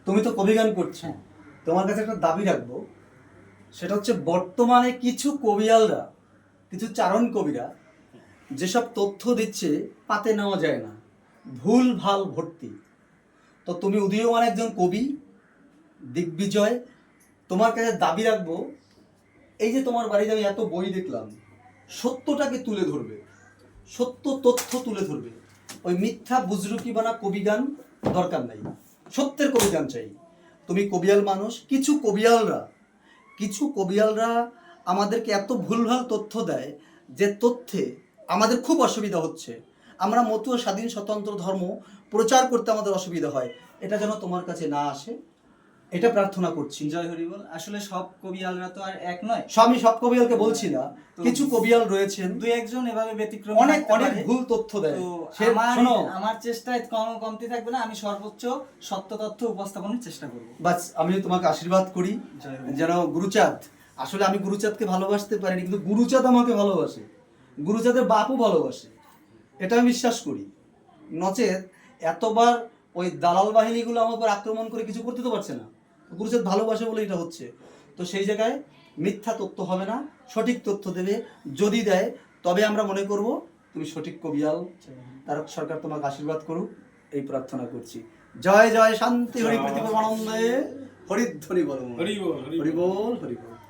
তুমি তো কবি গান করছো, তোমার কাছে একটা দাবি রাখবো, সেটা হচ্ছে বর্তমানে কিছু কবিয়ালরা, কিছু চারণ কবিরা যেসব তথ্য দিচ্ছে পাতে নেওয়া যায় না, ভুল ভাল ভর্তি। তো তুমি উদীয়মান একজন কবি, দিগ্বিজয়, তোমার কাছে দাবি রাখবো, এই যে তোমার বাড়িতে আমি এত বই দেখলাম, সত্যটাকে তুলে ধরবে, সত্য তথ্য তুলে ধরবে। ওই মিথ্যা বুজরুকি বানা কবি গান দরকার নাই, সত্যের কবি গান চাই। তুমি কবিয়াল মানুষ, কিছু কবিয়ালরা আমাদেরকে এত ভুলভাল তথ্য দেয় যে তথ্যে আমাদের খুব অসুবিধা হচ্ছে। আমরা মতুয়া স্বাধীন স্বতন্ত্র ধর্ম প্রচার করতে আমাদের অসুবিধা হয়, এটা যেন তোমার কাছে না আসে, এটা প্রার্থনা করছি। জয় হরি বল। আসলে সব কবিয়ালরা তো আর এক নয়। আমি সব কবিয়ালকে বলছি না, কিছু কবিয়াল রয়েছেন দুই একজন এভাবে ব্যতিক্রম অনেক অনেক ভুল তথ্য দেয়। তো আমার চেষ্টায় কমতি থাকবে না, আমি সর্বোচ্চ সত্য তথ্য উপস্থাপনের চেষ্টা করব। বাস আমি তোমাকে আশীর্বাদ করি জয় হরি। যেন গুরুচাঁদ, আসলে আমি গুরুচাঁদকে ভালোবাসতে পারিনি, কিন্তু গুরুচাঁদ আমাকে ভালোবাসে, গুরুচাঁদের বাপও ভালোবাসে, এটা আমি বিশ্বাস করি। নচেত এতবার ওই দালাল বাহিনীগুলো আমার উপর আক্রমণ করে কিছু করতে তো পারছে না, গুরুচাঁদ ভালোবাসে বলে এটা হচ্ছে। তো সেই জায়গায় মিথ্যা তথ্য হবে না, সঠিক তথ্য দেবে, যদি দেয় তবে আমরা মনে করব তুমি সঠিক কবিয়াল। তারক সরকার তোমাকে আশীর্বাদ করুক, এই প্রার্থনা করছি। জয় জয় শান্তি হরি পৃথিবী আনন্দে হরিধ্বনি বল, হরি বল, হরি বল, হরি বল।